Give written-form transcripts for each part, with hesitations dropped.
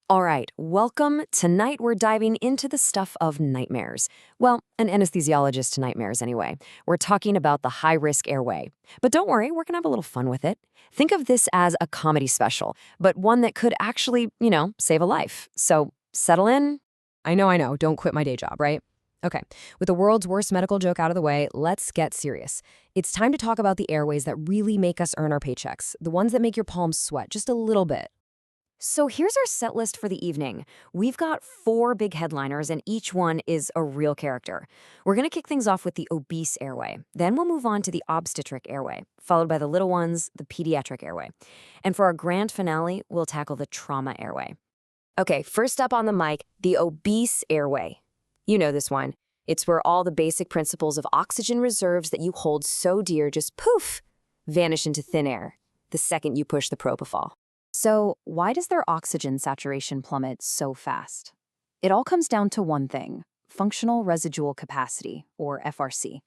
All right, welcome. Tonight we're diving into the stuff of nightmares. Well, an anesthesiologist to nightmares anyway. We're talking about the high-risk airway. But don't worry, we're gonna have a little fun with it. Think of this as a comedy special, but one that could actually, save a life. So settle in. I know, don't quit my day job, right? Okay, with the world's worst medical joke out of the way, let's get serious. It's time to talk about the airways that really make us earn our paychecks, the ones that make your palms sweat just a little bit. So here's our set list for the evening. We've got four big headliners, and each one is a real character. We're going to kick things off with the obese airway. Then we'll move on to the obstetric airway, followed by the little ones, the pediatric airway. And for our grand finale, we'll tackle the trauma airway. Okay, first up on the mic, the obese airway. You know this one. It's where all the basic principles of oxygen reserves that you hold so dear just poof, vanish into thin air the second you push the propofol. So, why does their oxygen saturation plummet so fast? It all comes down to one thing: functional residual capacity, or FRC.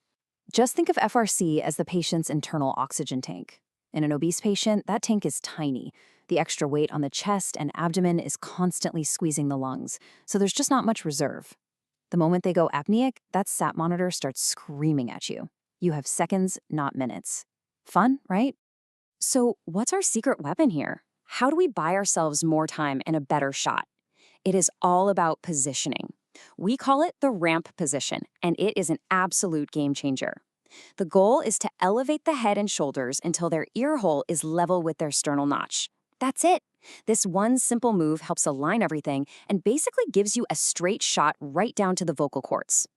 Just think of FRC as the patient's internal oxygen tank. In an obese patient, that tank is tiny. The extra weight on the chest and abdomen is constantly squeezing the lungs, so there's just not much reserve. The moment they go apneic, that SAT monitor starts screaming at you. You have seconds, not minutes. Fun, right? So, what's our secret weapon here? How do we buy ourselves more time and a better shot? It is all about positioning. We call it the ramp position, and it is an absolute game changer. The goal is to elevate the head and shoulders until their ear hole is level with their sternal notch. That's it. This one simple move helps align everything and basically gives you a straight shot right down to the vocal cords.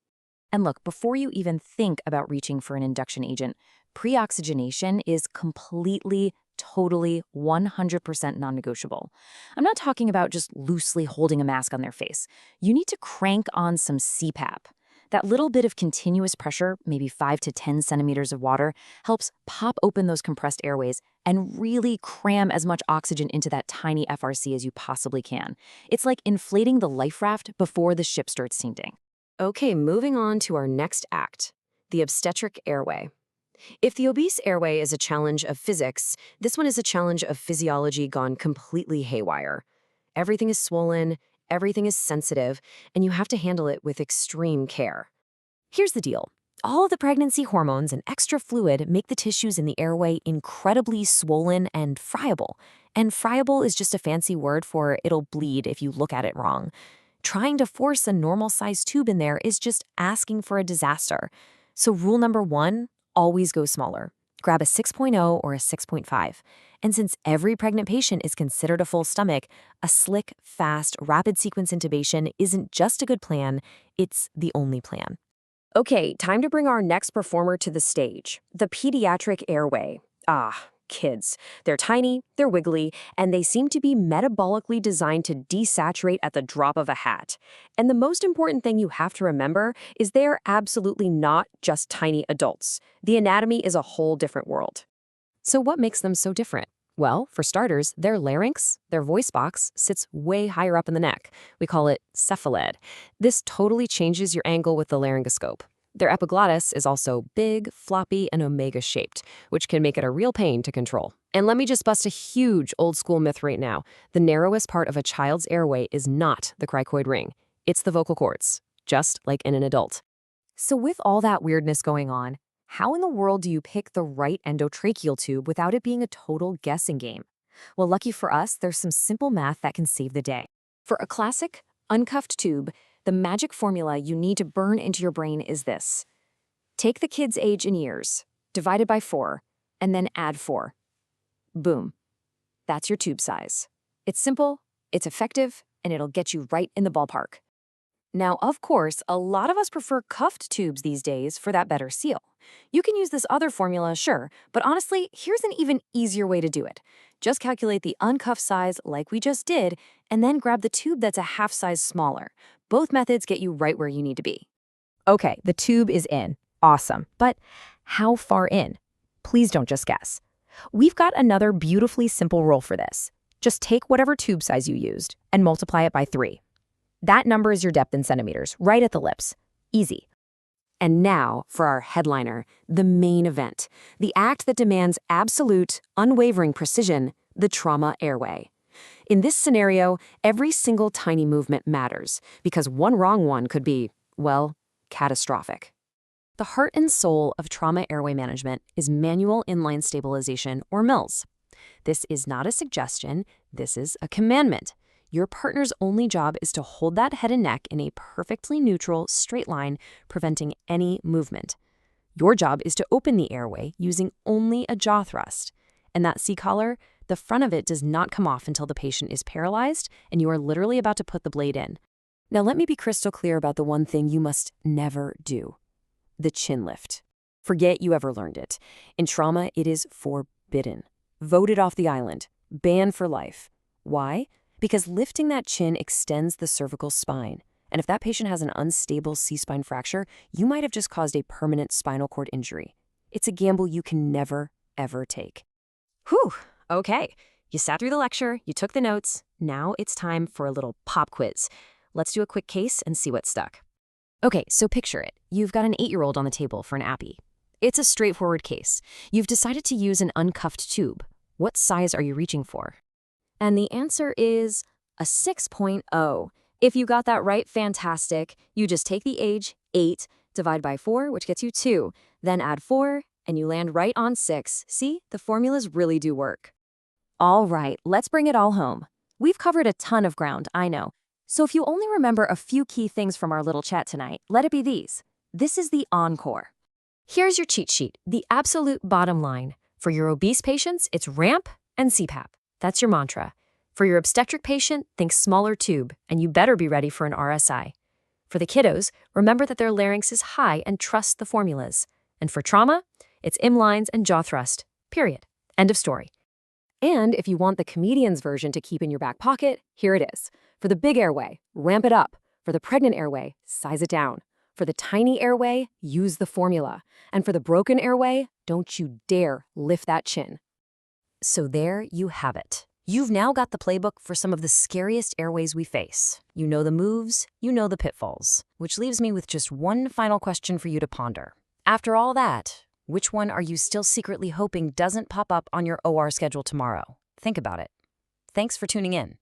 And look, before you even think about reaching for an induction agent, preoxygenation is completely, totally, 100% non-negotiable. I'm not talking about just loosely holding a mask on their face. You need to crank on some CPAP. That little bit of continuous pressure, maybe 5 to 10 centimeters of water, helps pop open those compressed airways and really cram as much oxygen into that tiny FRC as you possibly can. It's like inflating the life raft before the ship starts sinking. Okay, moving on to our next act, the obstetric airway. If the obese airway is a challenge of physics, this one is a challenge of physiology gone completely haywire. Everything is swollen, everything is sensitive, and you have to handle it with extreme care. Here's the deal. All of the pregnancy hormones and extra fluid make the tissues in the airway incredibly swollen and friable. And friable is just a fancy word for it'll bleed if you look at it wrong. Trying to force a normal-sized tube in there is just asking for a disaster. So rule number one, always go smaller. Grab a 6.0 or a 6.5. And since every pregnant patient is considered a full stomach, a slick, fast, rapid sequence intubation isn't just a good plan, it's the only plan. Okay, time to bring our next performer to the stage, the pediatric airway. Kids. They're tiny, they're wiggly, and they seem to be metabolically designed to desaturate at the drop of a hat. And the most important thing you have to remember is they are absolutely not just tiny adults. The anatomy is a whole different world. So what makes them so different? Well, for starters, their larynx, their voice box, sits way higher up in the neck. We call it cephalad. This totally changes your angle with the laryngoscope. Their epiglottis is also big, floppy, and omega-shaped, which can make it a real pain to control. And let me just bust a huge old-school myth right now. The narrowest part of a child's airway is not the cricoid ring. It's the vocal cords, just like in an adult. So with all that weirdness going on, how in the world do you pick the right endotracheal tube without it being a total guessing game? Well, lucky for us, there's some simple math that can save the day. For a classic, uncuffed tube, the magic formula you need to burn into your brain is this. Take the kid's age in years, divide it by 4, and then add 4. Boom. That's your tube size. It's simple, it's effective, and it'll get you right in the ballpark. Now, of course, a lot of us prefer cuffed tubes these days for that better seal. You can use this other formula, sure, but honestly, here's an even easier way to do it. Just calculate the uncuffed size like we just did, and then grab the tube that's a half size smaller. Both methods get you right where you need to be. Okay, the tube is in. Awesome. But how far in? Please don't just guess. We've got another beautifully simple rule for this. Just take whatever tube size you used and multiply it by 3. That number is your depth in centimeters, right at the lips. Easy. And now for our headliner, the main event, the act that demands absolute, unwavering precision, the trauma airway. In this scenario, every single tiny movement matters because one wrong one could be, well, catastrophic. The heart and soul of trauma airway management is manual inline stabilization, or MILS. This is not a suggestion, this is a commandment. Your partner's only job is to hold that head and neck in a perfectly neutral, straight line, preventing any movement. Your job is to open the airway using only a jaw thrust. And that C-collar, the front of it does not come off until the patient is paralyzed and you are literally about to put the blade in. Now let me be crystal clear about the one thing you must never do: the chin lift. Forget you ever learned it. In trauma, it is forbidden. Voted off the island. Banned for life. Why? Because lifting that chin extends the cervical spine. And if that patient has an unstable C-spine fracture, you might have just caused a permanent spinal cord injury. It's a gamble you can never, ever take. Whew, okay. You sat through the lecture, you took the notes. Now it's time for a little pop quiz. Let's do a quick case and see what stuck. Okay, so picture it. You've got an 8-year-old on the table for an appy. It's a straightforward case. You've decided to use an uncuffed tube. What size are you reaching for? And the answer is a 6.0. If you got that right, fantastic. You just take the age, 8, divide by 4, which gets you 2, then add 4, and you land right on 6. See, the formulas really do work. All right, let's bring it all home. We've covered a ton of ground, I know. So if you only remember a few key things from our little chat tonight, let it be these. This is the encore. Here's your cheat sheet, the absolute bottom line. For your obese patients, it's ramp and CPAP. That's your mantra. For your obstetric patient, think smaller tube, and you better be ready for an RSI. For the kiddos, remember that their larynx is high and trust the formulas. And for trauma, it's M-lines and jaw thrust. Period. End of story. And if you want the comedian's version to keep in your back pocket, here it is. For the big airway, ramp it up. For the pregnant airway, size it down. For the tiny airway, use the formula. And for the broken airway, don't you dare lift that chin. So there you have it. You've now got the playbook for some of the scariest airways we face. You know the moves, you know the pitfalls, which leaves me with just one final question for you to ponder. After all that, which one are you still secretly hoping doesn't pop up on your OR schedule tomorrow? Think about it. Thanks for tuning in.